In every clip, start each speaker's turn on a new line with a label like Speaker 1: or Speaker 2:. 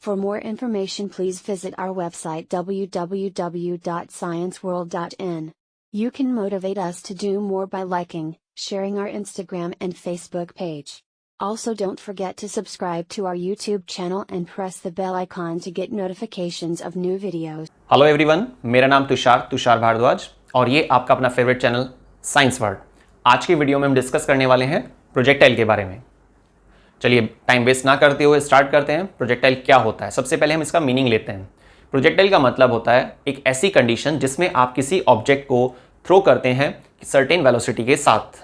Speaker 1: For more information, please visit our website www.scienceworld.in. You can motivate us to do more by liking, sharing our Instagram and Facebook page. Also, don't forget to subscribe to our YouTube channel and press the bell icon to get notifications of new videos.
Speaker 2: Hello everyone, मेरा नाम तुषार भारद्वाज और ये आपका अपना favourite channel science world. आज की video में हम डिस्कस करने वाले हैं प्रोजेक्टाइल के बारे में। चलिए टाइम वेस्ट ना करते हुए स्टार्ट करते हैं। प्रोजेक्टाइल क्या होता है, सबसे पहले हम इसका मीनिंग लेते हैं। प्रोजेक्टाइल का मतलब होता है एक ऐसी कंडीशन जिसमें आप किसी ऑब्जेक्ट को थ्रो करते हैं सर्टेन वेलोसिटी के साथ।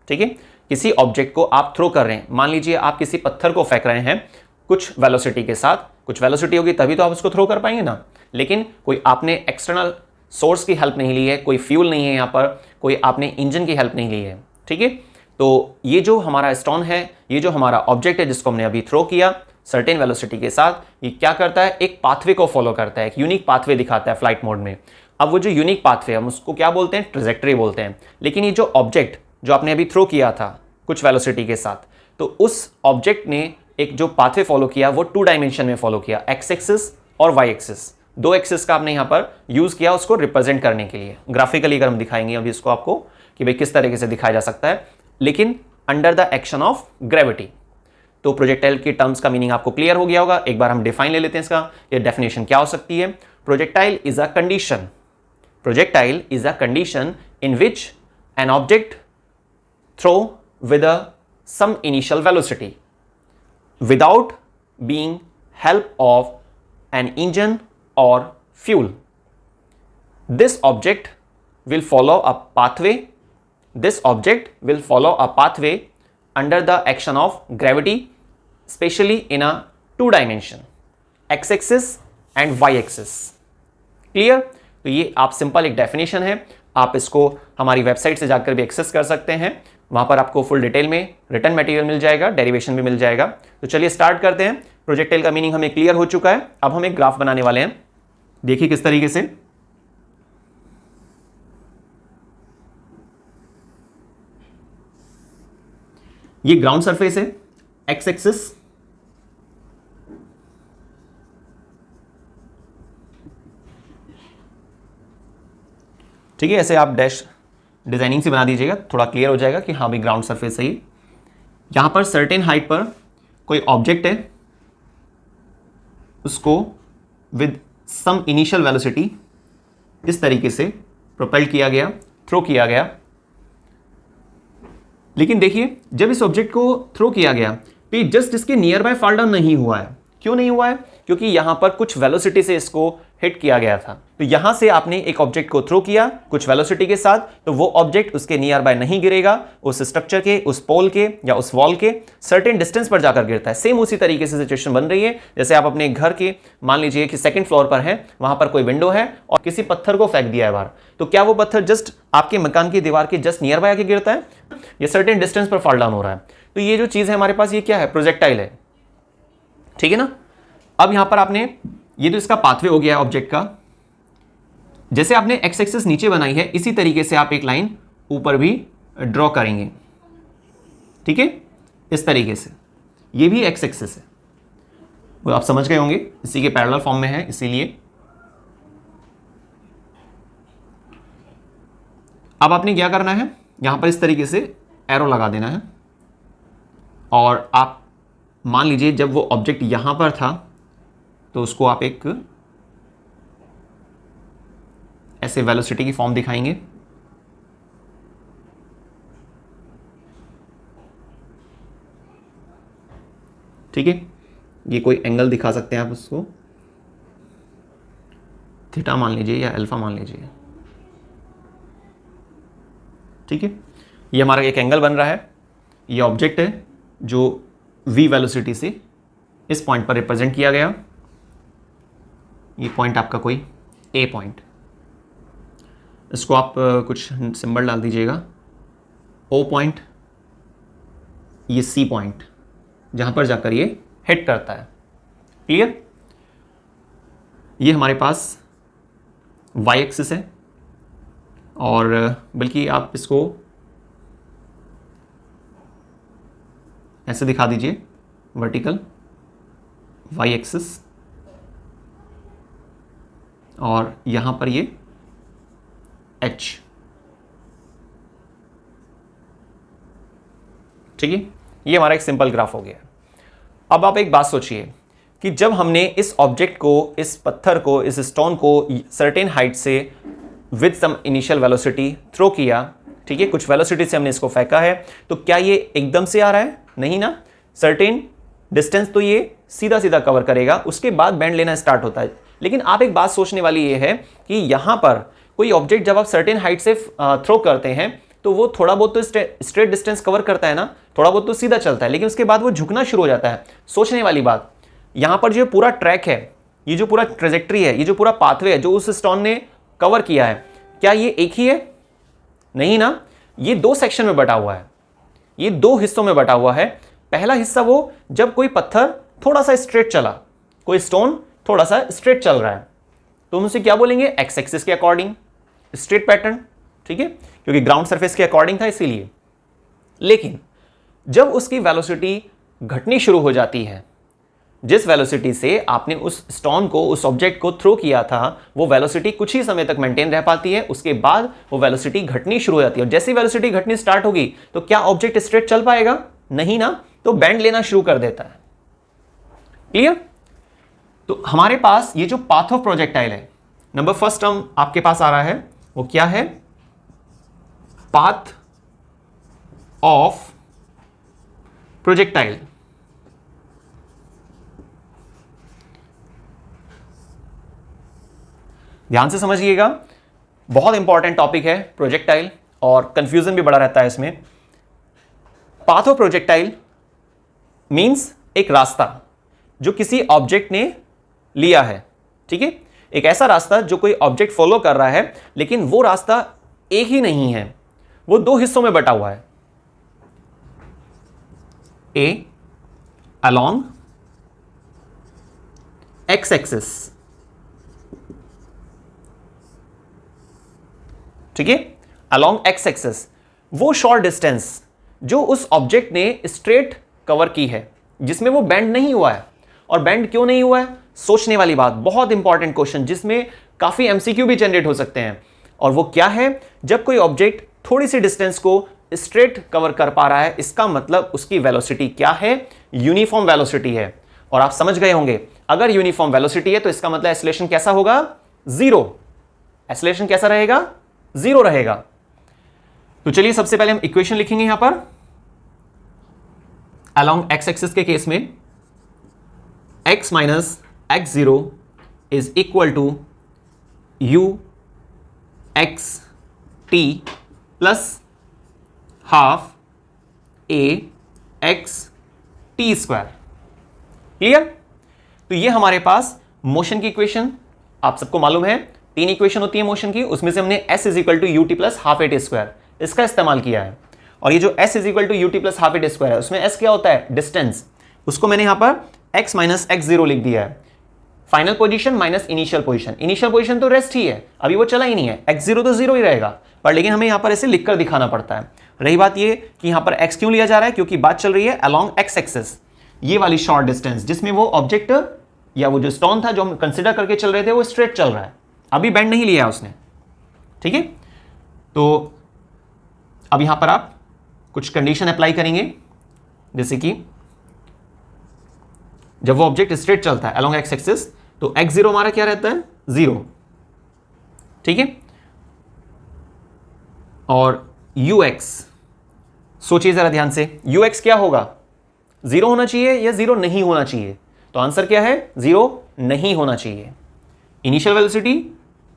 Speaker 2: ठीक है, किसी ऑब्जेक्ट को आप थ्रो कर रहे हैं, मान लीजिए आप किसी पत्थर को फेंक रहे हैं कुछ वेलोसिटी के साथ। कुछ वेलोसिटी होगी तभी तो आप उसको थ्रो कर पाएंगे ना, लेकिन कोई आपने एक्सटर्नल सोर्स की हेल्प नहीं ली है, कोई फ्यूल नहीं है यहाँ पर, कोई आपने इंजन की हेल्प नहीं ली है। ठीक है, तो ये जो हमारा स्टोन है, ये जो हमारा ऑब्जेक्ट है जिसको हमने अभी थ्रो किया सर्टेन वेलोसिटी के साथ, ये क्या करता है, एक पाथवे को फॉलो करता है, एक यूनिक पाथवे दिखाता है फ्लाइट मोड में। अब वो जो यूनिक पाथवे हम उसको क्या बोलते हैं, ट्रेजेक्टरी बोलते हैं। लेकिन ये जो ऑब्जेक्ट जो आपने अभी थ्रो किया था कुछ वेलोसिटी के साथ, तो उस ऑब्जेक्ट ने एक जो पाथवे फॉलो किया वो 2 डायमेंशन में फॉलो किया, एक्स एक्सिस और वाई एक्सिस। 2 एक्सिस का आपने यहाँ पर यूज किया उसको रिप्रेजेंट करने के लिए। ग्राफिकली अगर हम दिखाएंगे अभी इसको आपको कि भाई किस तरीके से दिखाया जा सकता है, लेकिन under the action of gravity. तो प्रोजेक्टाइल के टर्म्स का मीनिंग आपको क्लियर हो गया होगा। एक बार हम डिफाइन ले लेते हैं इसका, ये डेफिनेशन क्या हो सकती है। Projectile is a condition, projectile is a condition in which an object throw with some initial velocity without being help of an engine or fuel. This object will follow a pathway. This object will follow a pathway under the action of gravity, especially in a 2 dimension, x-axis and y-axis. Clear? तो ये आप simple एक definition है, आप इसको हमारी website से जाकर भी एक्सेस कर सकते हैं। वहां पर आपको फुल डिटेल में रिटन मटेरियल मिल जाएगा, डेरिवेशन भी मिल जाएगा। तो चलिए स्टार्ट करते हैं। प्रोजेक्टाइल का मीनिंग हमें क्लियर हो चुका है। अब हम एक ग्राफ बनाने वाले हैं, देखिए किस तरीके से। ये ग्राउंड सरफेस है, एक्स एक्सिस, ठीक है। ऐसे आप डैश डिजाइनिंग से बना दीजिएगा, थोड़ा क्लियर हो जाएगा कि हाँ भाई ग्राउंड सरफेस सही। यहां पर सर्टेन हाइट पर कोई ऑब्जेक्ट है, उसको विद सम इनिशियल वेलोसिटी इस तरीके से प्रोपेल किया गया, थ्रो किया गया। लेकिन देखिए जब इस ऑब्जेक्ट को थ्रो किया गया तो जस्ट इसके नियर बाय फॉल डाउन नहीं हुआ है। क्यों नहीं हुआ है? क्योंकि यहां पर कुछ वेलोसिटी से इसको हिट किया गया था। तो यहां से आपने एक ऑब्जेक्ट को थ्रो किया कुछ वेलोसिटी के साथ, तो वो ऑब्जेक्ट उसके नियर बाय नहीं गिरेगा, उस स्ट्रक्चर के, उस पोल के या उस वॉल के सर्टेन डिस्टेंस पर जाकर गिरता है। सेम उसी तरीके से सिचुएशन बन रही है जैसे आप अपने घर के, मान लीजिए कि 2nd फ्लोर पर है, वहां पर कोई विंडो है और किसी पत्थर को फेंक दिया है बाहर, तो क्या वो पत्थर जस्ट आपके मकान की दीवार के जस्ट नियर बाय आके गिरता है? ये सर्टेन डिस्टेंस पर फॉल डाउन हो रहा है। तो ये जो चीज है हमारे पास, ये क्या है, प्रोजेक्टाइल है। ठीक है ना। अब यहां पर आपने ये तो इसका पाथवे हो गया ऑब्जेक्ट का, जैसे आपने एक्स एक्सिस नीचे बनाई है इसी तरीके से आप एक लाइन ऊपर भी ड्रॉ करेंगे। ठीक है, इस तरीके से। ये भी एक्स एक्सिस है, वो आप समझ गए होंगे, इसी के पैरेलल फॉर्म में है, इसीलिए। अब आपने क्या करना है, यहां पर इस तरीके से एरो लगा देना है और आप मान लीजिए जब वो ऑब्जेक्ट यहां पर था तो उसको आप एक ऐसे वेलोसिटी की फॉर्म दिखाएंगे। ठीक है, ये कोई एंगल दिखा सकते हैं आप उसको, थीटा मान लीजिए या अल्फा मान लीजिए। ठीक है, ये हमारा एक एंगल बन रहा है। ये ऑब्जेक्ट है जो v वेलोसिटी से इस पॉइंट पर रिप्रेजेंट किया गया। ये पॉइंट आपका कोई ए पॉइंट, इसको आप कुछ सिंबल डाल दीजिएगा। ओ पॉइंट, ये सी पॉइंट, जहां पर जाकर ये हिट करता है। क्लियर? ये हमारे पास वाई एक्सिस है और बल्कि आप इसको ऐसे दिखा दीजिए, वर्टिकल वाई एक्सिस, और यहां पर ये h, ठीक है। ये हमारा एक सिंपल ग्राफ हो गया। अब आप एक बात सोचिए कि जब हमने इस ऑब्जेक्ट को, इस पत्थर को, इस स्टोन को सर्टेन हाइट से with some initial velocity throw किया, ठीक है, कुछ वेलोसिटी से हमने इसको फेंका है, तो क्या ये एकदम से आ रहा है? नहीं ना। सर्टेन डिस्टेंस तो ये सीधा सीधा कवर करेगा, उसके बाद बेंड लेना स्टार्ट होता है। लेकिन आप एक बात सोचने वाली ये है कि यहां पर कोई ऑब्जेक्ट जब आप सर्टेन हाइट से थ्रो करते हैं तो वो थोड़ा बहुत तो स्ट्रेट डिस्टेंस कवर करता है ना, थोड़ा बहुत तो सीधा चलता है, लेकिन उसके बाद वो झुकना शुरू हो जाता है। सोचने वाली बात, यहां पर जो पूरा ट्रैक है, ये जो पूरा ट्रेजेक्ट्री है, ये जो पूरा पाथवे है जो उस स्टोन ने कवर किया है, क्या ये एक ही है? नहीं ना। ये दो सेक्शन में बटा हुआ है, ये दो हिस्सों में बटा हुआ है। पहला हिस्सा वो जब कोई पत्थर थोड़ा सा स्ट्रेट चला, कोई स्टोन थोड़ा सा स्ट्रेट चल रहा है, तो हम उसे क्या बोलेंगे? एक्स एक्सिस के अकॉर्डिंग स्ट्रेट पैटर्न, ठीक है, क्योंकि ग्राउंड सरफेस के अकॉर्डिंग था इसीलिए। लेकिन जब उसकी वेलोसिटी घटनी शुरू हो जाती है, जिस वेलोसिटी से आपने उस स्टोन को, उस ऑब्जेक्ट को थ्रो किया था, वो वेलोसिटी कुछ ही समय तक मेंटेन रह पाती है, उसके बाद वो वेलोसिटी घटनी शुरू हो जाती है। और जैसी वेलोसिटी घटनी स्टार्ट होगी तो क्या ऑब्जेक्ट स्ट्रेट चल पाएगा? नहीं ना, तो बेंड लेना शुरू कर देता है। क्लियर? तो हमारे पास ये जो पाथ ऑफ प्रोजेक्टाइल है, नंबर फर्स्ट टर्म आपके पास आ रहा है, वो क्या है? Path of projectile. ध्यान से समझिएगा, बहुत इंपॉर्टेंट टॉपिक है प्रोजेक्टाइल, और कंफ्यूजन भी बड़ा रहता है इसमें। पाथ ऑफ प्रोजेक्टाइल मींस एक रास्ता जो किसी ऑब्जेक्ट ने लिया है, ठीक है, एक ऐसा रास्ता जो कोई ऑब्जेक्ट फॉलो कर रहा है, लेकिन वो रास्ता एक ही नहीं है, वो दो हिस्सों में बटा हुआ है। ए अलोंग एक्स एक्सिस, ठीक है, अलोंग एक्स एक्सिस, वो शॉर्ट डिस्टेंस जो उस ऑब्जेक्ट ने स्ट्रेट कवर की है, जिसमें वो बेंड नहीं हुआ है। और बेंड क्यों नहीं हुआ है? सोचने वाली बात, बहुत इंपॉर्टेंट क्वेश्चन, जिसमें काफी एमसीक्यू भी जनरेट हो सकते हैं। और वो क्या है? जब कोई ऑब्जेक्ट थोड़ी सी डिस्टेंस को स्ट्रेट कवर कर पा रहा है, इसका मतलब उसकी वेलोसिटी क्या है? यूनिफॉर्म वेलोसिटी है। और आप समझ गए होंगे, अगर यूनिफॉर्म वेलोसिटी है तो इसका मतलब एक्सेलरेशन कैसा होगा? जीरो। एक्सेलरेशन कैसा रहेगा? जीरो रहेगा। तो चलिए सबसे पहले हम इक्वेशन लिखेंगे यहां पर। अलोंग एक्स एक्सिस के केस में x minus x zero is equal to u x t plus half a x t square. Clear? तो ये हमारे पास मोशन की इक्वेशन, आप सबको मालूम है 3 इक्वेशन होती है मोशन की, उसमें से हमने s is equal to u t plus half a t square इसका इस्तेमाल किया है। और ये जो s is equal to u t plus half a t square है, उसमें s क्या होता है? डिस्टेंस। उसको मैंने यहां पर x माइनस एक्स जीरो लिख दिया है। Final position minus initial position, initial position तो रेस्ट ही है, अभी वो चला ही नहीं है, x जीरो तो जीरो ही रहेगा, पर लेकिन हमें यहां पर ऐसे लिखकर दिखाना पड़ता है। रही बात ये कि यहां पर x क्यों लिया जा रहा है, क्योंकि बात चल रही है अलोंग x एक्सिस, ये वाली शॉर्ट डिस्टेंस जिसमें वो ऑब्जेक्ट या वो जो स्टोन था जो हम कंसिडर करके चल रहे थे वो स्ट्रेट चल रहा है, अभी बेंड नहीं लिया उसने। ठीक है, तो अब यहां पर आप कुछ कंडीशन अप्लाई करेंगे, जैसे कि जब वो ऑब्जेक्ट स्ट्रेट चलता है अलोंग एक्स एक्सिस तो एक्स जीरो हमारा क्या रहता है? जीरो। ठीक है, और यू एक्स, सोचिए जरा ध्यान से, यू एक्स क्या होगा? जीरो होना चाहिए या जीरो नहीं होना चाहिए? तो आंसर क्या है? जीरो नहीं होना चाहिए। इनिशियल वेलोसिटी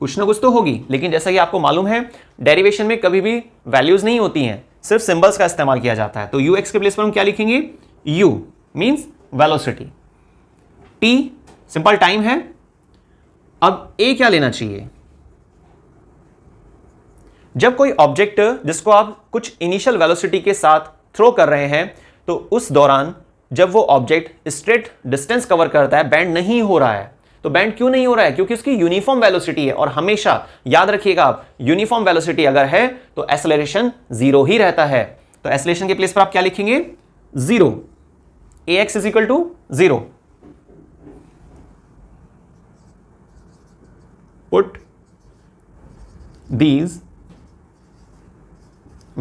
Speaker 2: कुछ ना कुछ तो होगी, लेकिन जैसा कि आपको मालूम है डेरिवेशन में कभी भी वैल्यूज नहीं होती हैं, सिर्फ सिंबल्स का इस्तेमाल किया जाता है। तो यू एक्स के प्लेस पर हम क्या लिखेंगे? You means velocity, T simple time है। अब ए क्या लेना चाहिए? जब कोई ऑब्जेक्ट जिसको आप कुछ इनिशियल वेलोसिटी के साथ थ्रो कर रहे हैं, तो उस दौरान जब वो ऑब्जेक्ट स्ट्रेट डिस्टेंस कवर करता है, बेंड नहीं हो रहा है। तो बेंड क्यों नहीं हो रहा है? क्योंकि उसकी यूनिफॉर्म वेलोसिटी है, और हमेशा याद रखिएगा आप, यूनिफॉर्म वेलोसिटी अगर है तो एक्सेलरेशन जीरो ही रहता है। तो एक्सेलरेशन के प्लेस पर आप क्या लिखेंगे? Zero. A x is equal to zero. Put these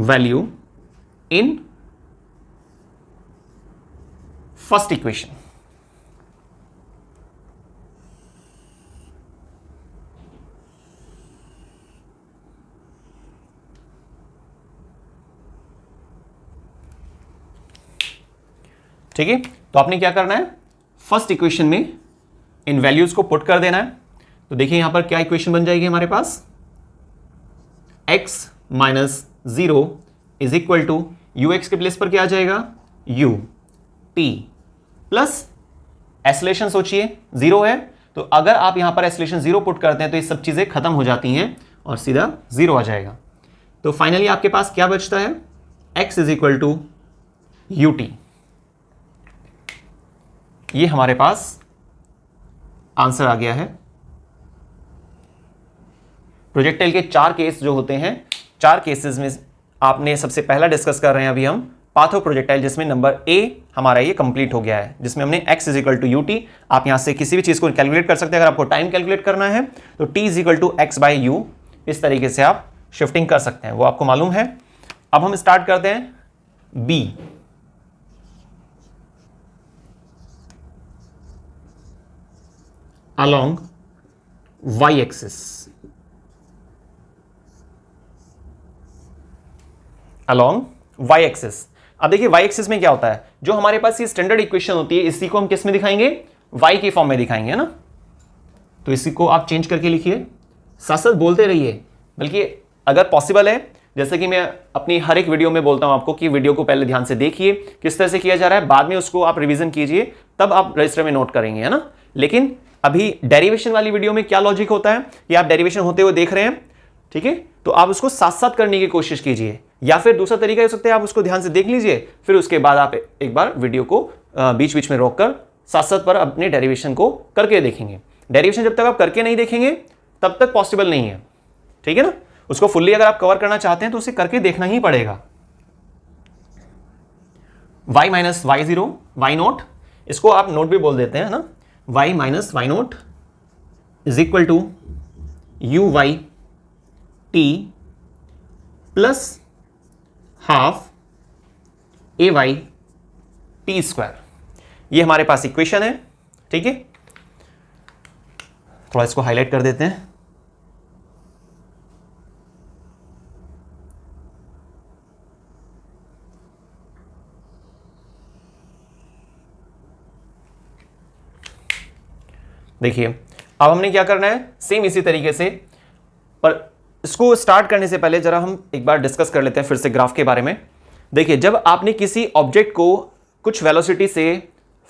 Speaker 2: value in first equation. ठीक है, तो आपने क्या करना है, फर्स्ट इक्वेशन में इन वैल्यूज को पुट कर देना है। तो देखिए यहां पर क्या इक्वेशन बन जाएगी हमारे पास, x minus 0 is equal to ux के प्लेस पर क्या आ जाएगा, u t प्लस एसलेशन सोचिए 0 है, तो अगर आप यहां पर एसलेशन 0 पुट करते हैं तो ये सब चीजें खत्म हो जाती हैं और सीधा 0 आ जाएगा। तो फाइनली आपके पास क्या बचता है, x is equal to ut। ये हमारे पास आंसर आ गया है। प्रोजेक्टाइल के 4 केस जो होते हैं, 4 केसेस में आपने सबसे पहला डिस्कस कर रहे हैं अभी हम पाथ ऑफ प्रोजेक्टाइल, जिसमें नंबर ए हमारा ये कंप्लीट हो गया है, जिसमें हमने x is equal to u t, आप यहां से किसी भी चीज को कैलकुलेट कर सकते हैं। अगर आपको टाइम कैलकुलेट करना है तो t is equal to x by u, इस तरीके से आप शिफ्टिंग कर सकते हैं, वो आपको मालूम है। अब हम स्टार्ट करते हैं b। along y axis, along y axis. अब देखिए y एक्सिस में क्या होता है, जो हमारे पास ये स्टैंडर्ड इक्वेशन होती है इसी को हम किस में दिखाएंगे, y के फॉर्म में दिखाएंगे, है ना। तो इसी को आप चेंज करके लिखिए, साथ साथ बोलते रहिए, बल्कि अगर पॉसिबल है, जैसे कि मैं अपनी हर एक वीडियो में बोलता हूं आपको कि वीडियो को पहले ध्यान से देखिए किस तरह से किया जा रहा है, बाद में उसको आप रिवीजन कीजिए, तब आप रजिस्टर में नोट करेंगे, है ना। लेकिन अभी डेरिवेशन वाली वीडियो में क्या लॉजिक होता है कि आप डेरिवेशन होते हुए देख रहे हैं, ठीक है, तो आप उसको साथ साथ करने की कोशिश कीजिए, या फिर दूसरा तरीका हो सकता है आप उसको ध्यान से देख लीजिए, फिर उसके बाद आप एक बार वीडियो को बीच बीच में रोककर साथ साथ पर अपने डेरिवेशन को करके देखेंगे। डेरिवेशन जब तक आप करके नहीं देखेंगे तब तक पॉसिबल नहीं है, ठीक है ना। उसको फुल्ली अगर आप कवर करना चाहते हैं तो उसे करके देखना ही पड़ेगा। y minus y zero, y naught, इसको आप नोट भी बोल देते हैं ना, y minus y naught is equal to u y t plus half a y t square. ये हमारे पास इक्वेशन है, ठीक है। थोड़ा इसको हाईलाइट कर देते हैं। देखिए अब हमने क्या करना है, सेम इसी तरीके से, पर इसको स्टार्ट करने से पहले जरा हम एक बार डिस्कस कर लेते हैं फिर से ग्राफ के बारे में। देखिए जब आपने किसी ऑब्जेक्ट को कुछ वेलोसिटी से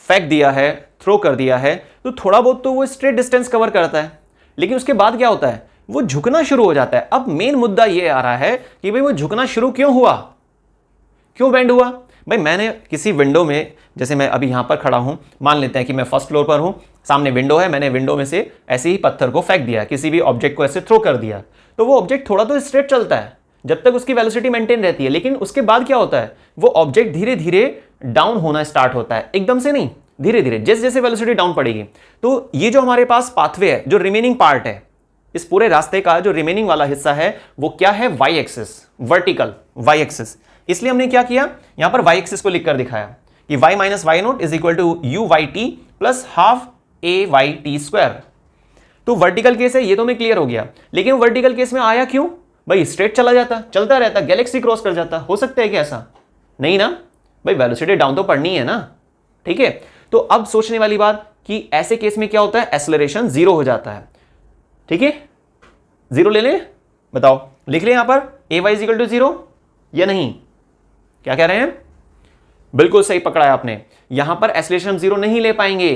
Speaker 2: फेंक दिया है, थ्रो कर दिया है, तो थोड़ा बहुत तो वो स्ट्रेट डिस्टेंस कवर करता है, लेकिन उसके बाद क्या होता है, वो झुकना शुरू हो जाता है। अब मेन मुद्दा ये आ रहा है कि भाई वो झुकना शुरू क्यों हुआ, क्यों बेंड हुआ। भाई मैंने किसी विंडो में, जैसे मैं अभी यहां पर खड़ा हूं, मान लेते हैं कि मैं फर्स्ट फ्लोर पर हूं, सामने विंडो है, मैंने विंडो में से ऐसे ही पत्थर को फेंक दिया, किसी भी ऑब्जेक्ट को ऐसे थ्रो कर दिया, तो वो ऑब्जेक्ट थोड़ा तो स्ट्रेट चलता है जब तक उसकी वेलोसिटी मेंटेन रहती है, लेकिन उसके बाद क्या होता है, वो ऑब्जेक्ट धीरे धीरे डाउन होना स्टार्ट होता है, एकदम से नहीं, धीरे धीरे, जैसे जैसे वेलोसिटी डाउन पड़ेगी। तो ये जो हमारे पास पाथवे है, जो रिमेनिंग पार्ट है, इस पूरे रास्ते का जो रिमेनिंग वाला हिस्सा है, वो क्या है, y axis, vertical y axis. इसलिए हमने क्या किया, यहां पर वाई एक्सिस को लिखकर दिखाया कि y minus y naught is equal to u y t plus half a y t square. तो वर्टिकल केस है, ये तो मैं क्लियर हो गया, लेकिन वर्टिकल केस में आया क्यों, भाई स्ट्रेट चला जाता, चलता रहता, गैलेक्सी क्रॉस कर जाता, हो सकता है कि ऐसा नहीं ना, भाई वेलोसिटी डाउन तो पड़नी है ना, ठीक है। तो अब सोचने वाली बात कि ऐसे केस में क्या होता है, एक्सेलरेशन 0 हो जाता है, ठीक है। 0 ले लें, बताओ, लिख लें यहां पर ए वाई इक्वल टू 0 या नहीं, क्या कह रहे हैं, बिल्कुल सही पकड़ा है आपने। यहां पर एक्सेलरेशन 0 नहीं ले पाएंगे।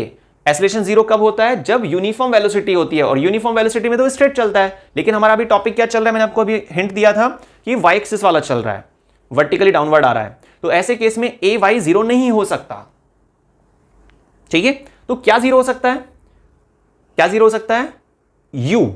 Speaker 2: एक्सेलरेशन 0 कब होता है, जब यूनिफॉर्म वेलोसिटी होती है, और यूनिफॉर्म वेलोसिटी में तो स्ट्रेट चलता है, लेकिन हमारा अभी टॉपिक क्या चल रहा है, मैंने आपको अभी हिंट दिया था कि वाई एक्सिस वाला चल रहा है, वर्टिकली डाउनवर्ड आ रहा है, तो ऐसे केस में ए वाई 0 नहीं हो सकता, ठीक है। तो क्या 0 हो सकता है, क्या 0 हो सकता है, u,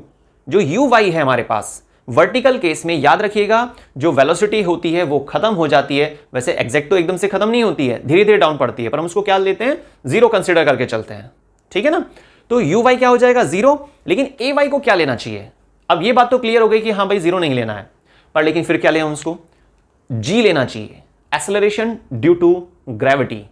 Speaker 2: जो यू वाई है हमारे पास, वर्टिकल केस में याद रखिएगा जो वेलोसिटी होती है वो खत्म हो जाती है, वैसे एग्जैक्ट तो एकदम से खत्म नहीं होती है, धीरे धीरे डाउन पड़ती है, पर हम उसको क्या लेते हैं, 0 कंसीडर करके चलते हैं, ठीक है ना। तो यू वाई क्या हो जाएगा 0, लेकिन ए वाई को क्या लेना चाहिए? अब ये बात तो क्लियर हो गई कि हाँ भाई 0 नहीं लेना है, पर लेकिन फिर क्या लें हम उसको? जी लेना चाहिए, एक्सेलरेशन ड्यू टू ग्रेविटी।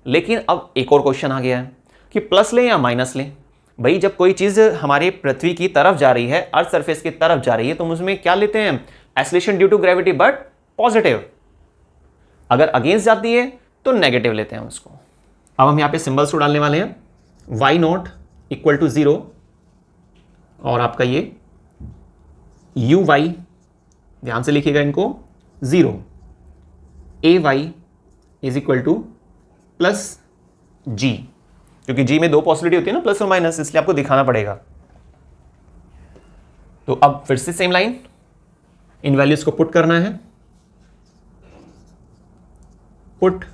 Speaker 2: लेकिन अब एक और क्वेश्चन आ गया है कि प्लस लें या माइनस लें। भाई जब कोई चीज हमारे पृथ्वी की तरफ जा रही है, अर्थ सरफेस की तरफ जा रही है, तो उसमें क्या लेते हैं? Acceleration due to gravity but positive. अगर अगेंस्ट जाती है तो नेगेटिव लेते हैं उसको। अब हम यहां पे सिंबल्स को डालने वाले हैं, y नॉट इक्वल टू 0 और आपका ये यू वाई, ध्यान से लिखिएगा इनको, 0, A Y is equal to plus G, क्योंकि जी में दो पॉसिबिलिटी होती है ना, प्लस और माइनस, इसलिए आपको दिखाना पड़ेगा। तो अब फिर से सेम लाइन, इन वैल्यूज को पुट करना है, put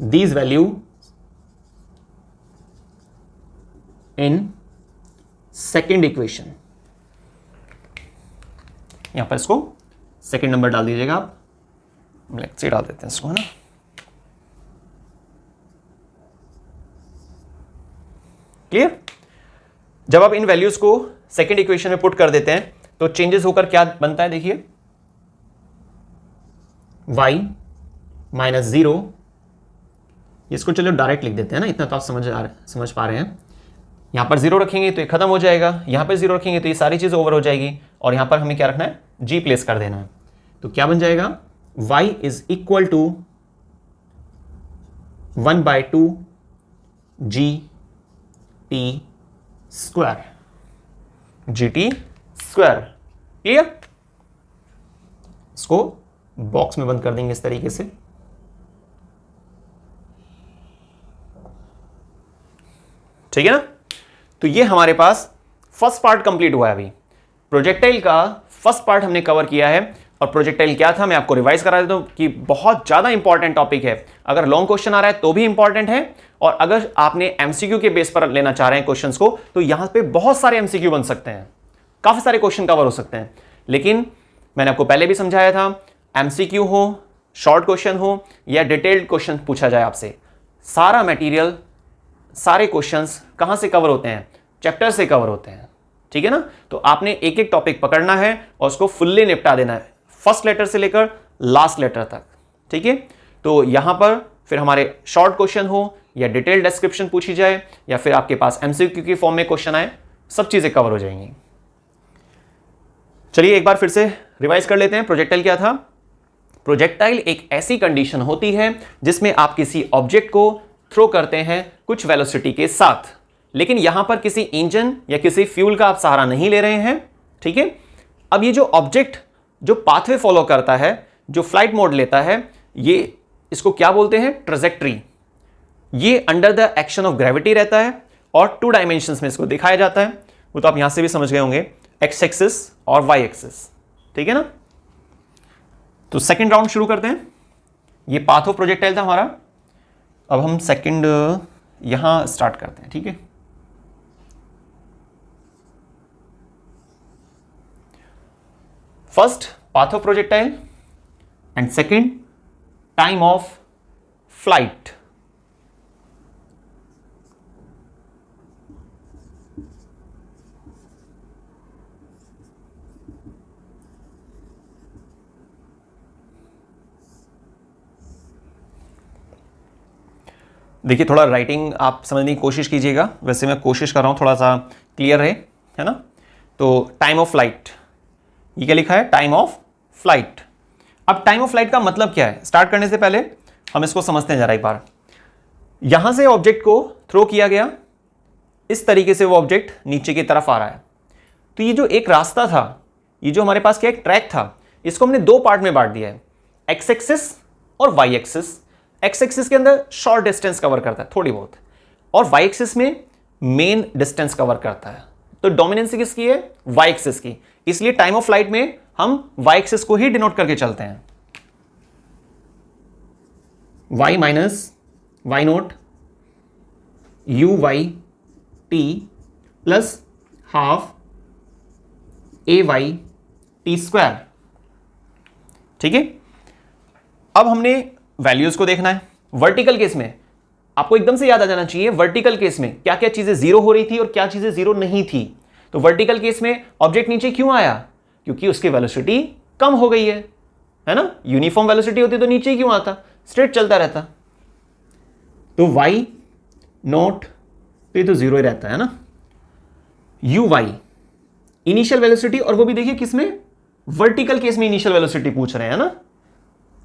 Speaker 2: these value in second equation. यहां पर इसको सेकेंड नंबर डाल दीजिएगा आप, ब्लैक से डाल देते हैं इसको, है ना। क्लियर? जब आप इन वैल्यूज को सेकेंड इक्वेशन में पुट कर देते हैं तो चेंजेस होकर क्या बनता है, देखिए, y माइनस 0, इसको चलो डायरेक्ट लिख देते हैं ना, इतना तो आप समझ पा रहे हैं। यहां पर 0 रखेंगे तो ये खत्म हो जाएगा, यहां पर 0 रखेंगे तो ये सारी चीज ओवर हो जाएगी, और यहां पर हमें क्या रखना है? g प्लेस कर देना है। तो क्या बन जाएगा? y is equal to 1/2 g t square, GT square. Clear? इसको बॉक्स में बंद कर देंगे इस तरीके से। ठीक है ना? तो ये हमारे पास फर्स्ट पार्ट कंप्लीट हुआ है। अभी प्रोजेक्टाइल का फर्स्ट पार्ट हमने कवर किया है, और प्रोजेक्टाइल क्या था मैं आपको रिवाइज करा देता हूं कि बहुत ज्यादा इंपॉर्टेंट टॉपिक है। अगर लॉन्ग क्वेश्चन आ रहा है तो भी इंपॉर्टेंट है, और अगर आपने एमसीक्यू के बेस पर लेना चाह रहे हैं क्वेश्चंस को, तो यहां पे बहुत सारे एमसीक्यू बन सकते हैं, काफी सारे क्वेश्चन कवर हो सकते हैं। लेकिन मैंने आपको पहले भी समझाया था, एमसीक्यू हो, शॉर्ट क्वेश्चन हो या डिटेल्ड क्वेश्चन पूछा जाए आपसे, सारा मटेरियल, सारे क्वेश्चंस कहां से कवर होते हैं? चैप्टर से कवर होते हैं। ठीक है ना? तो आपने एक एक टॉपिक पकड़ना है और उसको फुल्ली निपटा देना है, फर्स्ट लेटर से लेकर लास्ट लेटर तक। ठीक है? तो यहां पर फिर हमारे शॉर्ट क्वेश्चन हो या डिटेल डिस्क्रिप्शन पूछी जाए या फिर आपके पास एमसीक्यू की फॉर्म में क्वेश्चन आए, सब चीजें कवर हो जाएंगी। चलिए एक बार फिर से रिवाइज कर लेते हैं। प्रोजेक्टाइल क्या था? प्रोजेक्टाइल एक ऐसी कंडीशन होती है जिसमें आप किसी ऑब्जेक्ट को थ्रो करते हैं कुछ वेलोसिटी के साथ, लेकिन यहां पर किसी इंजन या किसी फ्यूल का आप सहारा नहीं ले रहे हैं। ठीक है? अब ये जो ऑब्जेक्ट जो पाथवे फॉलो करता है, जो फ्लाइट मोड लेता है, ये इसको क्या बोलते हैं? ट्रेजेक्ट्री। ये under the action of gravity रहता है और 2 डायमेंशंस में इसको दिखाया जाता है। वो तो आप यहां से भी समझ गए होंगे, एक्स एक्सिस और वाई एक्सिस। ठीक है ना? तो सेकंड राउंड शुरू करते हैं। ये पाथ ऑफ प्रोजेक्टाइल था हमारा। अब हम सेकंड यहां स्टार्ट करते हैं। ठीक है? First path of projectile and second time of flight. देखिए थोड़ा राइटिंग आप समझने की कोशिश कीजिएगा, वैसे मैं कोशिश कर रहा हूं थोड़ा सा क्लियर रहे, है ना। तो टाइम ऑफ फ्लाइट, ये क्या लिखा है? Time of flight. अब टाइम ऑफ फ्लाइट का मतलब क्या है? स्टार्ट करने से पहले हम इसको समझते हैं जरा एक बार। यहां से ऑब्जेक्ट को थ्रो किया गया, इस तरीके से वो ऑब्जेक्ट नीचे की तरफ आ रहा है। तो ये जो एक रास्ता था, ये जो हमारे पास क्या एक ट्रैक था, इसको हमने 2 पार्ट में बांट दिया है, एक्स एक्सिस और वाई एक्सिस। एक्स एक्सिस के अंदर शॉर्ट डिस्टेंस कवर करता है थोड़ी बहुत, और वाई एक्सिस में मेन डिस्टेंस कवर करता है। तो डोमिनेंसी किसकी है? वाई एक्सिस की। इसलिए टाइम ऑफ फ्लाइट में हम वाई एक्सिस को ही डिनोट करके चलते हैं। Y minus y naught u y t plus half a y t square. ठीक है? अब हमने वैल्यूज को देखना है। वर्टिकल केस में आपको एकदम से याद आ जाना चाहिए वर्टिकल केस में क्या क्या चीजें जीरो हो रही थी और क्या चीजें जीरो नहीं थी। तो वर्टिकल केस में ऑब्जेक्ट नीचे क्यों आया, क्योंकि उसकी वेलोसिटी कम हो गई है ना। यूनिफॉर्म वेलोसिटी होती तो नीचे ही क्यों आता, स्ट्रेट चलता रहता। तो y नॉट तो ये तो जीरो ही रहता है ना। uy इनिशियल वेलोसिटी, और वो भी देखिए किसमें, वर्टिकल केस में इनिशियल वेलोसिटी पूछ रहे हैं ना,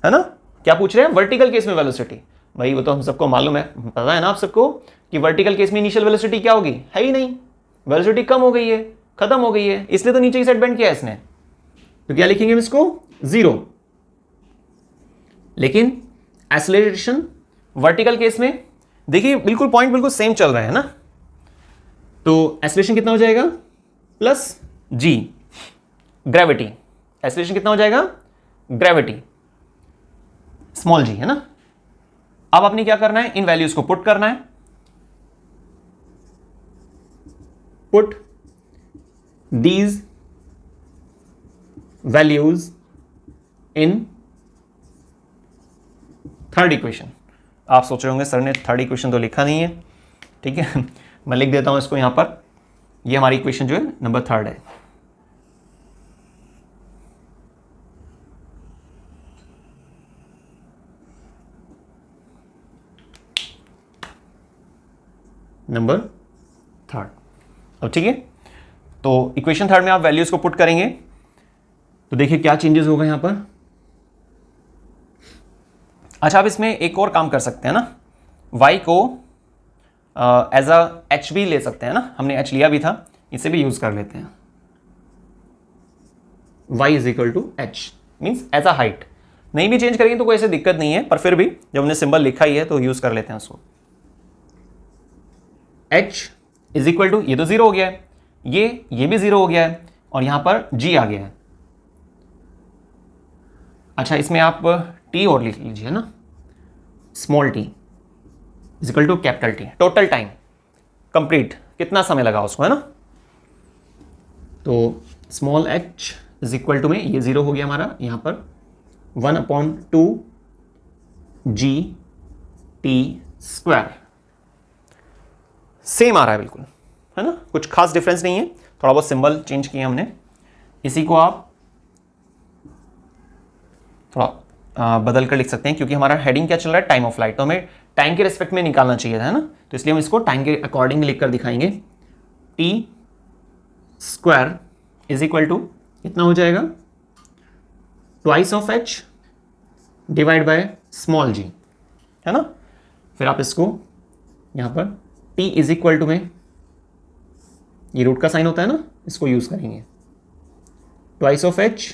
Speaker 2: है ना। क्या पूछ रहे हैं, वर्टिकल केस में वेलोसिटी। भाई वो तो हम सबको मालूम है, पता है ना आप सबको कि वर्टिकल केस में इनिशियल वेलोसिटी क्या होगी, है ही नहीं, वेलोसिटी कम हो गई है, खत्म हो गई है, इसलिए तो नीचे की साइड बेंड किया है इसने। तो क्या लिखेंगे हम इसको, जीरो। लेकिन एक्सेलरेशन वर्टिकल केस में देखिए बिल्कुल पॉइंट बिल्कुल सेम चल रहा है ना। तो एक्सेलरेशन कितना हो जाएगा, प्लस जी, ग्रेविटी। एक्सेलरेशन कितना हो जाएगा, ग्रेविटी स्मॉल जी, है ना। अब आपने क्या करना है, इन वैल्यूज को पुट करना है। Put these values in third equation. आप सोच रहे होंगे सर ने थर्ड इक्वेशन तो लिखा नहीं है, ठीक है मैं लिख देता हूं इसको यहां पर। ये हमारी इक्वेशन जो है नंबर थर्ड है। Number third. अब ठीक है, तो इक्वेशन थर्ड में आप वैल्यूज को पुट करेंगे तो देखिए क्या चेंजेस होगा यहां पर। अच्छा, आप इसमें एक और काम कर सकते हैं ना, y को एज अ एच भी ले सकते हैं ना, हमने h लिया भी था, इसे भी यूज कर लेते हैं। y is equal to h means as a height. नहीं भी चेंज करेंगे तो कोई ऐसी दिक्कत नहीं है, पर फिर भी जब हमने सिंबल लिखा ही है तो यूज कर लेते हैं उसको। h इज इक्वल टू, ये तो जीरो हो गया है, ये भी जीरो हो गया है, और यहां पर g आ गया है। अच्छा, इसमें आप t और लिख लीजिए ना, small t is equal to capital T। Total time complete कितना समय लगा उसको, है ना। तो small h is equal to में ये जीरो हो गया हमारा, यहां पर 1/2 g/t²। सेम आ रहा है बिल्कुल, है ना, कुछ खास डिफरेंस नहीं है, थोड़ा बहुत सिंबल चेंज किया हमने। इसी को आप थोड़ा बदल कर लिख सकते हैं, क्योंकि हमारा हेडिंग क्या चल रहा है, टाइम ऑफ फ्लाइट, तो हमें टाइम के रिस्पेक्ट में निकालना चाहिए था, है ना। तो इसलिए हम इसको टाइम के अकॉर्डिंग लिख कर दिखाएंगे। t² इज इक्वल टू कितना हो जाएगा, twice of h divide by small g, है ना। फिर आप इसको यहां पर t इज इक्वल टू में, ये रूट का साइन होता है ना, इसको यूज करेंगे, twice of h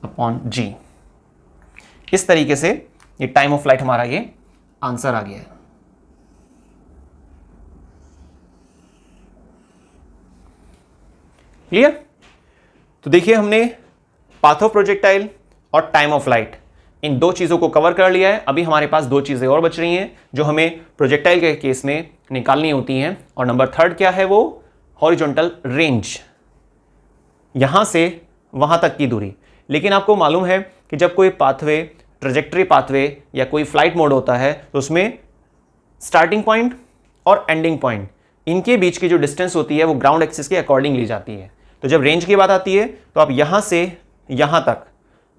Speaker 2: upon g। इस तरीके से ये टाइम ऑफ फ्लाइट हमारा ये आंसर आ गया है। क्लियर। तो देखिए हमने पाथ ऑफ प्रोजेक्टाइल और टाइम ऑफ फ्लाइट, इन दो चीजों को कवर कर लिया है। अभी हमारे पास दो चीजें और बच रही हैं जो हमें प्रोजेक्टाइल के केस में निकालनी होती हैं, और नंबर थर्ड क्या है, वो हॉरिजॉन्टल रेंज, यहां से वहां तक की दूरी। लेकिन आपको मालूम है कि जब कोई पाथवे, ट्रेजेक्टरी पाथवे या कोई फ्लाइट मोड होता है तो उसमें स्टार्टिंग पॉइंट और एंडिंग पॉइंट, इनके बीच की जो डिस्टेंस होती है वो ग्राउंड एक्सिस के अकॉर्डिंग ली जाती है। तो जब रेंज की बात आती है तो आप यहां से यहां तक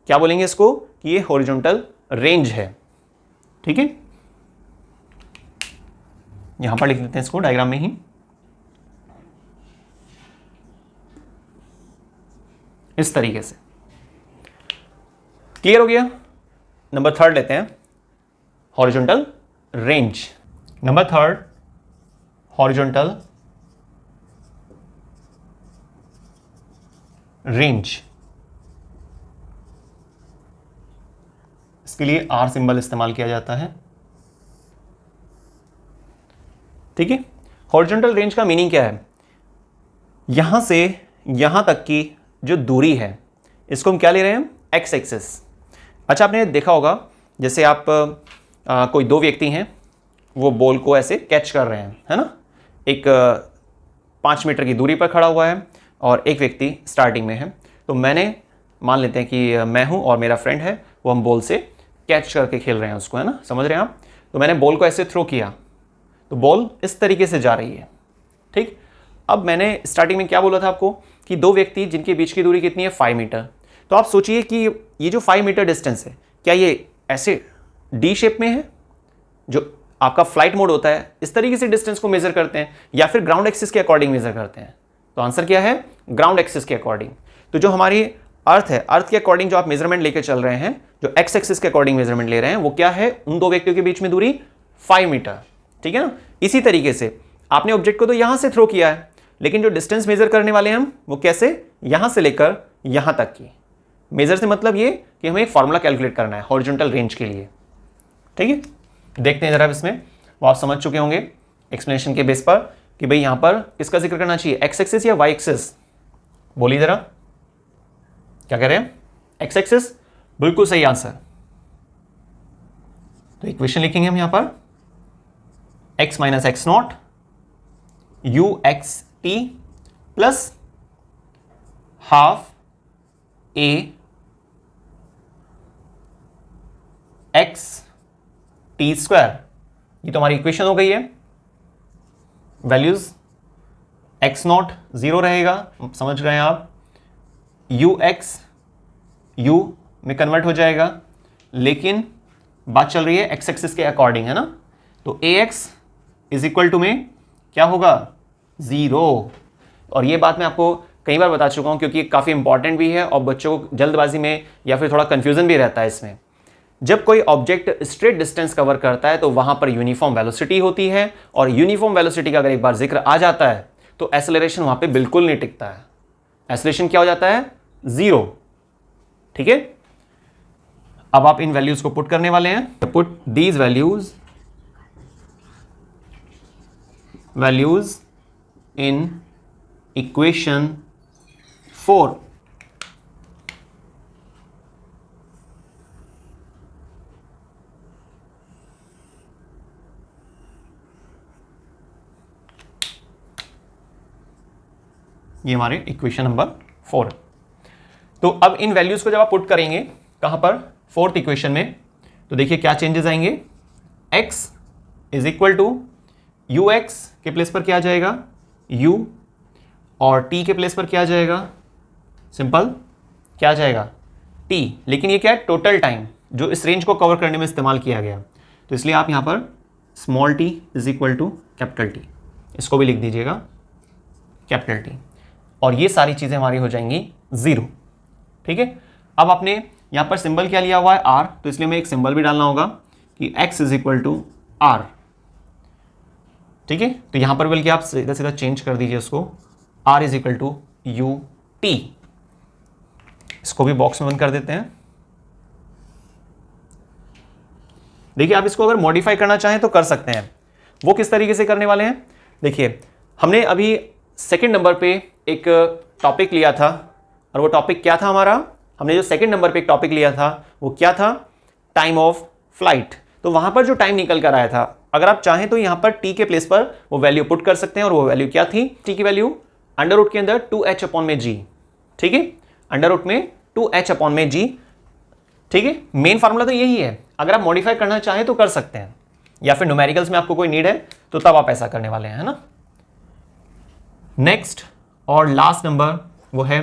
Speaker 2: क्या बोलेंगे इसको, कि ये हॉरिजॉन्टल रेंज है, ठीक है। यहां पर लिख लेते हैं इसको डायग्राम में ही। इस तरीके से क्लियर हो गया। नंबर थर्ड लेते हैं, horizontal range. Number third, horizontal range. इसके लिए आर सिंबल इस्तेमाल किया जाता है, ठीक है। हॉरिजॉन्टल रेंज का मीनिंग क्या है, यहां से यहां तक की जो दूरी है इसको हम क्या ले रहे हैं, एक्स एक्सिस। अच्छा, आपने देखा होगा जैसे आप कोई दो व्यक्ति हैं, वो बॉल को ऐसे कैच कर रहे हैं, है ना। एक 5 मीटर की दूरी पर खड़ा हुआ है और एक व्यक्ति स्टार्टिंग में है। तो मैंने मान लेते हैं कि मैं हूं और मेरा फ्रेंड है, वो हम बॉल से कैच करके खेल रहे हैं उसको, है ना, समझ रहे हैं आप। तो मैंने बॉल को ऐसे थ्रो किया तो बॉल इस तरीके से जा रही है, ठीक। अब मैंने स्टार्टिंग में क्या बोला था आपको कि दो व्यक्ति जिनके बीच की दूरी कितनी है 5 मीटर। तो आप सोचिए कि ये जो 5 मीटर डिस्टेंस है, क्या ये ऐसे डी शेप में है, जो आपका फ्लाइट मोड होता है इस तरीके से डिस्टेंस को मेजर करते हैं, या फिर ग्राउंड एक्सिस के अकॉर्डिंग मेजर करते हैं? तो आंसर क्या है? ग्राउंड एक्सिस के अकॉर्डिंग। तो जो हमारी अर्थ है, अर्थ के अकॉर्डिंग जो आप मेजरमेंट लेके चल रहे हैं, जो एक्स एक्सिस के अकॉर्डिंग मेजरमेंट ले रहे हैं, वो क्या है? उन दो व्यक्तियों के बीच में दूरी 5 मीटर, ठीक है ना। इसी तरीके से आपने ऑब्जेक्ट को तो यहां से थ्रो किया है, लेकिन जो डिस्टेंस मेजर करने वाले हम वो कैसे? यहां से लेकर यहां तक की। मेजर से मतलब ये कि हमें एक फॉर्मूला कैलकुलेट करना है हॉरिजॉन्टल रेंज के लिए, ठीक है। देखते हैं जरा इसमें, वो आप समझ चुके होंगे एक्सप्लेनेशन के बेस पर कि भाई यहां पर किसका जिक्र करना चाहिए, एक्स एक्सिस या वाई एक्सिस? बोलिए जरा, क्या कह रहे हैं? एक्स एक्सिस, बिल्कुल सही आंसर। तो इक्वेशन लिखेंगे हम यहां पर, x minus x not you x t plus half a x t square. ये तो हमारी इक्वेशन हो गई है। वैल्यूज एक्स नॉट 0 रहेगा, समझ गए आप। यू एक्स यू में कन्वर्ट हो जाएगा, लेकिन बात चल रही है एक्स एक्सिस के अकॉर्डिंग, है ना। तो ए एक्स इज इक्वल टू में क्या होगा? 0। और ये बात मैं आपको कई बार बता चुका हूं, क्योंकि काफ़ी इंपॉर्टेंट भी है और बच्चों को जल्दबाजी में या फिर थोड़ा कंफ्यूजन भी रहता है इसमें। जब कोई ऑब्जेक्ट स्ट्रेट डिस्टेंस कवर करता है तो वहां पर यूनिफॉर्म वेलोसिटी होती है, और यूनिफॉर्म वेलोसिटी का अगर एक बार जिक्र आ जाता है तो एक्सेलरेशन वहां पे बिल्कुल नहीं टिकता है। एक्सेलरेशन क्या हो जाता है? 0, ठीक है। अब आप इन वैल्यूज को पुट करने वाले हैं। Put these values in equation 4। ये हमारे इक्वेशन नंबर 4। तो अब इन वैल्यूज को जब आप पुट करेंगे कहां पर? 4th इक्वेशन में, तो देखिए क्या चेंजेस आएंगे। x is equal to u x के प्लेस पर क्या आ जाएगा? u, और t के प्लेस पर क्या आ जाएगा? सिंपल क्या आ जाएगा? t। लेकिन ये क्या है? टोटल टाइम जो इस रेंज को कवर करने में इस्तेमाल किया गया, तो इसलिए आप यहां पर small t is equal to capital T, इसको भी लिख दीजिएगा कैपिटल T, और ये सारी चीजें हमारी हो जाएंगी 0, ठीक है। अब आपने यहां पर सिंबल क्या लिया हुआ है? r, तो इसलिए मैं एक सिंबल भी डालना होगा कि x is equal to r, ठीक है। तो यहां पर बल्कि आप सीधा सीधा चेंज कर दीजिए उसको, r is equal to u t. इसको भी बॉक्स में बंद कर देते हैं। देखिए आप इसको अगर मॉडिफाई करना चाहें तो कर सकते हैं। वो किस तरीके से करने वाले हैं? देखिए हमने अभी सेकंड नंबर पे एक टॉपिक लिया था, और वो टॉपिक क्या था हमारा? हमने जो सेकंड नंबर पे एक टॉपिक लिया था वो क्या था? Time of flight. तो वहां पर जो टाइम निकल कर आया था, अगर आप चाहें तो यहां पर टी के प्लेस पर वो वैल्यू पुट कर सकते हैं, और वो वैल्यू क्या थी? टी की वैल्यू अंडर रूट के अंदर 2h अपॉन में जी, ठीक है। अंडर रूट में 2h अपॉन में जी, ठीक है। मेन फार्मूला तो यही है। अगर आप मॉडिफाई करना चाहें तो कर सकते हैं, या फिर न्यूमेरिकल्स में आपको कोई नीड है तो तब आप ऐसा करने वाले हैं, है ना। नेक्स्ट और लास्ट नंबर वो है,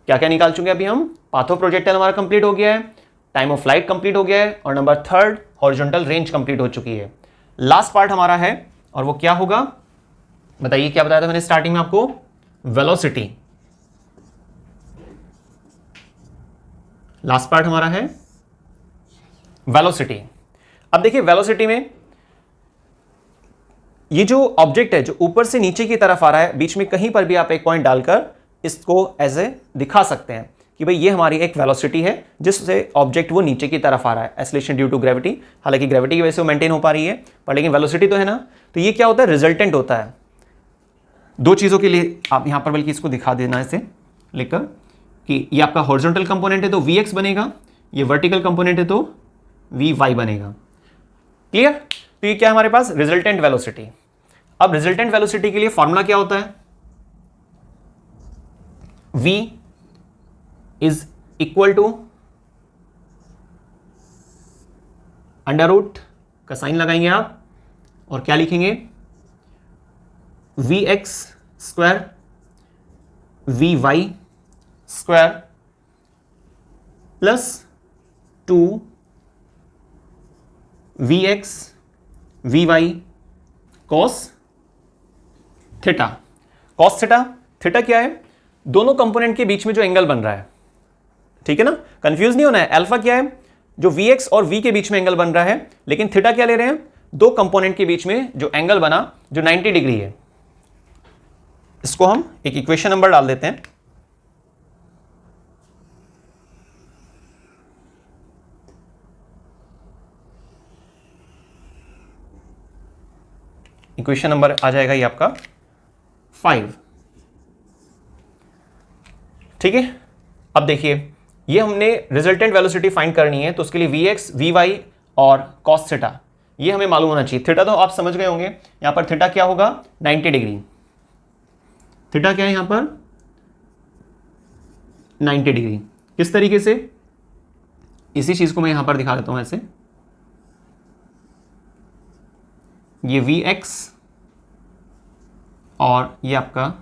Speaker 2: क्या क्या निकाल चुके हैं अभी हम? पाथ ऑफ प्रोजेक्टाइल हमारा कंप्लीट हो गया है, टाइम ऑफ फ्लाइट कंप्लीट हो गया है, और नंबर 3 हॉरिजॉन्टल रेंज कंप्लीट हो चुकी है। लास्ट पार्ट हमारा है, और वो क्या होगा? बताइए, क्या बताया था मैंने स्टार्टिंग में आपको? वेलोसिटी। लास्ट पार्ट हमारा है वेलोसिटी। अब देखिए वेलोसिटी में ये जो ऑब्जेक्ट है जो ऊपर से नीचे की तरफ आ रहा है, बीच में कहीं पर भी आप एक पॉइंट डालकर इसको ऐसे दिखा सकते हैं कि भाई ये हमारी एक वेलोसिटी है जिससे ऑब्जेक्ट वो नीचे की तरफ आ रहा है, एक्सेलरेशन ड्यू टू ग्रेविटी। हालांकि ग्रेविटी की वजह से वो मेंटेन हो पा रही है, पर लेकिन वेलोसिटी तो है ना। तो ये क्या होता है? रिजल्टेंट होता है। दो चीज़ों के लिए आप यहां पर बल्कि इसको दिखा देना ऐसे लिखकर कि ये आपका हॉरिजॉन्टल कंपोनेंट है तो Vx बनेगा, ये वर्टिकल कंपोनेंट है तो Vy बनेगा। क्लियर? तो ये क्या है हमारे पास? Resultant velocity. अब रिजल्टेंट वेलोसिटी के लिए फॉर्मूला क्या होता है? V is equal to under root का साइन लगाएंगे आप और क्या लिखेंगे, V X square V Y square plus 2 V X V Y cos theta. Cos theta, theta क्या है, दोनों कंपोनेंट के बीच में जो एंगल बन रहा है, ठीक है ना, कंफ्यूज नहीं होना है। अल्फा क्या है, जो वी एक्स और वी के बीच में एंगल बन रहा है, लेकिन थीटा क्या ले रहे हैं, दो कंपोनेंट के बीच में जो एंगल बना जो 90 डिग्री है। इसको हम एक इक्वेशन नंबर डाल देते हैं, इक्वेशन नंबर आ जाएगा ये आपका 5, ठीक है। अब देखिए ये हमने रिजल्टेंट वेलोसिटी फाइंड करनी है, तो उसके लिए वी एक्स वी वाई और कॉस थीटा ये हमें मालूम होना चाहिए। थीटा तो आप समझ गए होंगे, यहां पर थीटा क्या होगा 90 डिग्री। थीटा क्या है यहां पर 90 डिग्री। किस तरीके से, इसी चीज को मैं यहां पर दिखा देता हूं ऐसे, ये वी एक्स और ये आपका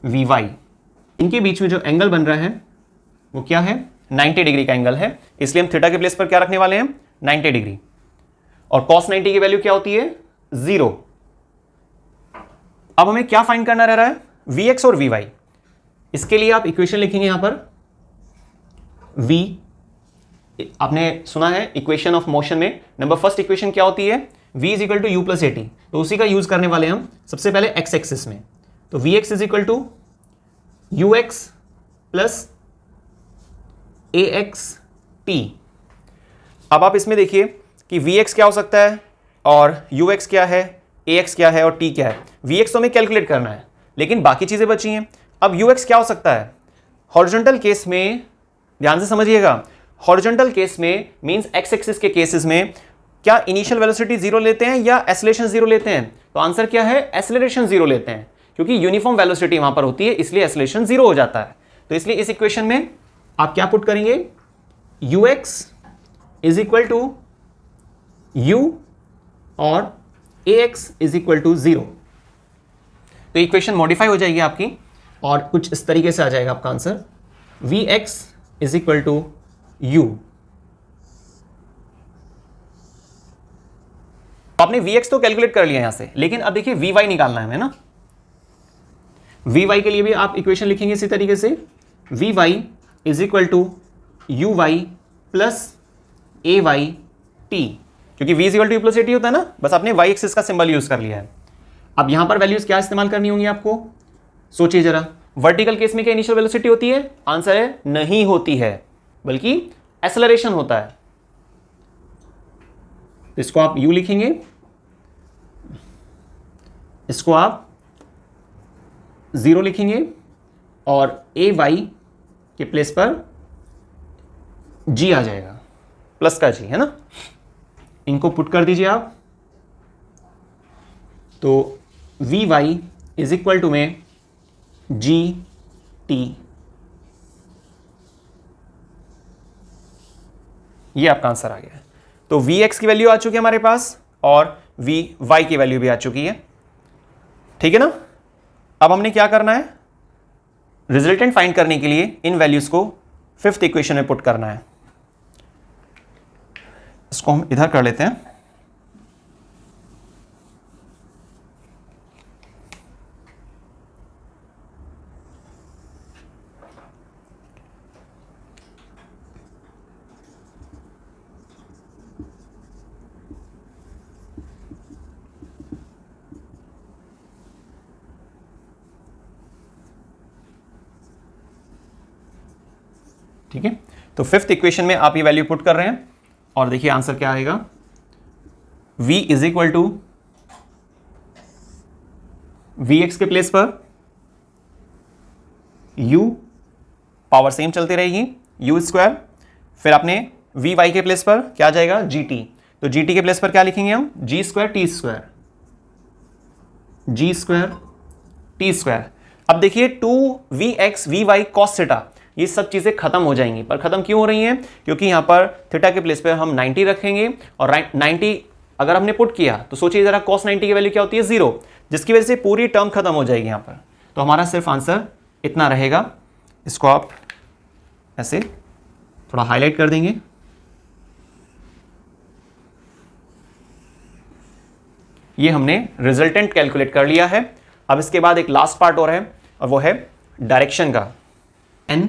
Speaker 2: वी वाई, इनके बीच में जो एंगल बन रहा है वो क्या है 90 डिग्री का एंगल है, इसलिए हम थीटा के प्लेस पर क्या रखने वाले हैं 90 डिग्री। और cos 90 की वैल्यू क्या होती है 0। अब हमें क्या फाइंड करना रह रहा है, Vx और Vy। इसके लिए आप इक्वेशन लिखेंगे यहां पर, V आपने सुना है इक्वेशन ऑफ मोशन में नंबर फर्स्ट इक्वेशन क्या होती है, V is equal to u plus a t, तो उसी का यूज करने वाले हम सबसे पहले एक्स एक्सिस में। तो Vx is equal to u x plus a x t. अब आप इसमें देखिए कि Vx क्या हो सकता है और Ux क्या है, Ax क्या है और T क्या है। Vx तो हमें कैलकुलेट करना है, लेकिन बाकी चीजें बची हैं। अब Ux क्या हो सकता है, हॉरिजॉन्टल केस में ध्यान से समझिएगा, हॉरिजॉन्टल केस में मींस एक्स एक्सिस के केसेस में क्या इनिशियल वेलोसिटी 0 लेते हैं या एक्सेलरेशन 0 लेते हैं, तो आंसर क्या है एक्सेलरेशन 0 लेते हैं, क्योंकि यूनिफॉर्म वेलोसिटी वहां पर होती है, इसलिए एक्सेलरेशन 0 हो जाता है। तो इसलिए इस इक्वेशन में आप क्या पुट करेंगे, Ux is equal to u और ax इज इक्वल टू 0। तो इक्वेशन मॉडिफाई हो जाएगी आपकी और कुछ इस तरीके से आ जाएगा आपका answer, Vx is equal to u। आपने Vx तो कैलकुलेट कर लिया यहां से, लेकिन अब देखिए Vy निकालना है हमें ना। Vy के लिए भी आप इक्वेशन लिखेंगे इसी तरीके से, Vy is equal to uy plus ay t, क्योंकि v equal to u plus a t होता है ना, बस आपने y एक्सिस का सिंबल यूज कर लिया है। अब यहां पर वैल्यूज क्या इस्तेमाल करनी होंगी आपको, सोचिए जरा। वर्टिकल केस में क्या इनिशियल वेलोसिटी होती है, आंसर है नहीं होती है, बल्कि एक्सेलरेशन होता है। इसको आप u लिखेंगे, इसको आप 0 लिखेंगे और ay के प्लेस पर g आ जाएगा, प्लस का g है ना, इनको पुट कर दीजिए आप। तो Vy इज इक्वल टू में GT, ये आपका आंसर आ गया है। तो Vx की वैल्यू आ चुकी है हमारे पास और Vy की वैल्यू भी आ चुकी है, ठीक है ना। अब हमने क्या करना है, रिजल्टेंट फाइंड करने के लिए इन वैल्यूज को फिफ्थ इक्वेशन में पुट करना है। इसको हम इधर कर लेते हैं, ठीक है। तो फिफ्थ इक्वेशन में आप ये वैल्यू पुट कर रहे हैं और देखिए आंसर क्या आएगा, v is equal to v x के प्लेस पर u, पावर सेम चलती रहेगी, u स्क्वायर, फिर आपने वी वाई के प्लेस पर क्या आ जाएगा gt, तो gt के प्लेस पर क्या लिखेंगे हम g square T square, g square T square. अब देखिए 2vx vy cos थीटा, ये सब चीजें खत्म हो जाएंगी, पर खत्म क्यों हो रही हैं, क्योंकि यहां पर थीटा के प्लेस पे हम 90 रखेंगे और 90 अगर हमने पुट किया तो सोचिए जरा cos 90 की वैल्यू क्या होती है 0, जिसकी वजह से पूरी टर्म खत्म हो जाएगी यहाँ पर। तो हमारा सिर्फ आंसर इतना रहेगा। इसको आप ऐसे थोड़ा हाईलाइट कर देंगे। ये हमने रिजल्टेंट कैलकुलेट कर लिया है। अब इसके बाद एक लास्ट पार्ट और है, और वो है डायरेक्शन का n।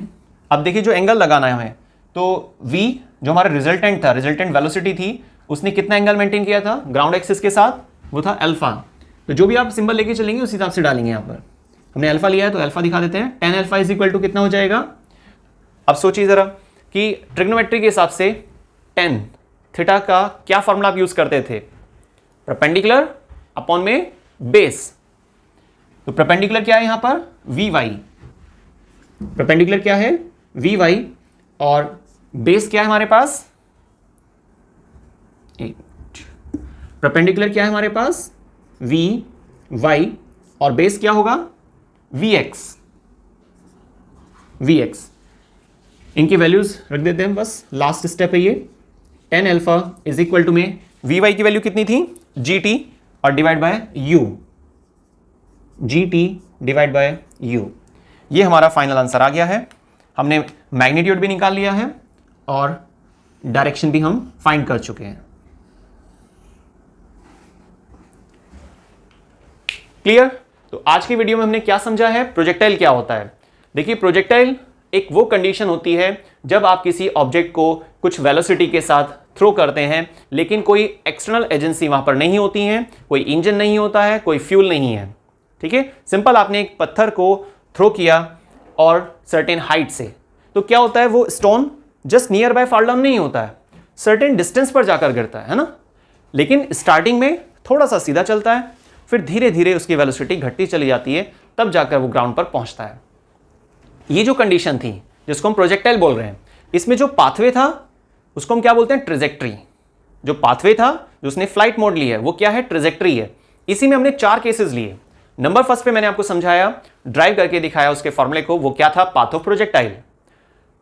Speaker 2: अब देखिए जो एंगल लगाना है हमें, तो v जो हमारा रिजल्टेंट था, रिजल्टेंट वेलोसिटी थी, उसने कितना एंगल मेंटेन किया था ग्राउंड एक्सिस के साथ, वो था अल्फा। तो जो भी आप सिंबल लेके चलेंगे उस हिसाब से डालेंगे। यहाँ पर हमने अल्फा लिया है तो अल्फा दिखा देते हैं। tan alpha is equal to कितना हो जाएगा। अब सोचिए जरा कि ट्रिग्नोमेट्री के हिसाब से tan थीटा का क्या फॉर्मूला आप यूज करते थे, परपेंडिकुलर अपॉन में बेस। तो परपेंडिकुलर क्या है यहाँ पर vy, परपेंडिकुलर क्या है vy, और बेस क्या है हमारे पास, परपेंडिकुलर क्या है हमारे पास vy, और बेस क्या होगा vx। इनकी वैल्यूज रख देते हैं, बस लास्ट स्टेप है ये। tan alpha is equal to में vy की वैल्यू कितनी थी gt और divide by u, gt divide by u। ये हमारा फाइनल आंसर आ गया है। हमने मैग्नीट्यूड भी निकाल लिया है और डायरेक्शन भी हम फाइंड कर चुके हैं। क्लियर। तो आज की वीडियो में हमने क्या समझा है, प्रोजेक्टाइल क्या होता है। देखिए प्रोजेक्टाइल एक वो कंडीशन होती है जब आप किसी ऑब्जेक्ट को कुछ वेलोसिटी के साथ थ्रो करते हैं, लेकिन कोई एक्सटर्नल एजेंसी वहां पर नहीं होती है, कोई इंजन नहीं होता है, कोई फ्यूल नहीं है। ठीक है, सिंपल आपने एक पत्थर को थ्रो किया और सर्टेन हाइट से, तो क्या होता है वो stone just near by fall down नहीं होता है, सर्टेन डिस्टेंस पर जाकर गिरता है ना। लेकिन स्टार्टिंग में थोड़ा सा सीधा चलता है, फिर धीरे धीरे उसकी वेलोसिटी घटती चली जाती है, तब जाकर वो ग्राउंड पर पहुंचता है। ये जो कंडीशन थी जिसको हम प्रोजेक्टाइल बोल रहे हैं, इसमें जो पाथवे था उसको हम क्या बोलते हैं, ट्रेजेक्ट्री। जो पाथवे था जो उसने फ्लाइट मोड ली है वो क्या है, ट्रेजेक्ट्री है। इसी में हमने 4 केसेस लिए। नंबर फर्स्ट पे मैंने आपको समझाया, ड्राइव करके दिखाया उसके फॉर्मूले को, वो क्या था, पाथ ऑफ प्रोजेक्टाइल।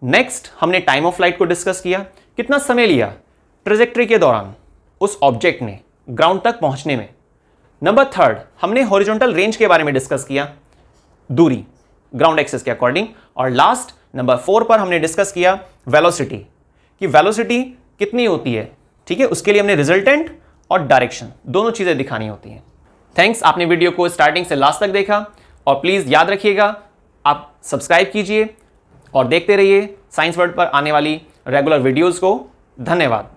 Speaker 2: नेक्स्ट हमने टाइम ऑफ फ्लाइट को डिस्कस किया, कितना समय लिया ट्रेजेक्ट्री के दौरान उस ऑब्जेक्ट ने ग्राउंड तक पहुंचने में। नंबर थर्ड हमने हॉरिजॉन्टल रेंज के बारे में डिस्कस किया, दूरी ग्राउंड एक्सिस के अकॉर्डिंग। और लास्ट नंबर 4 पर हमने डिस्कस किया वेलोसिटी, कि वेलोसिटी कितनी होती है। ठीक है, उसके लिए हमने रिजल्टेंट और डायरेक्शन दोनों चीजें दिखानी होती हैं। थैंक्स, आपने वीडियो को स्टार्टिंग से लास्ट तक देखा, और प्लीज याद रखिएगा आप सब्सक्राइब कीजिए और देखते रहिए साइंस वर्ल्ड पर आने वाली रेगुलर वीडियोस को। धन्यवाद।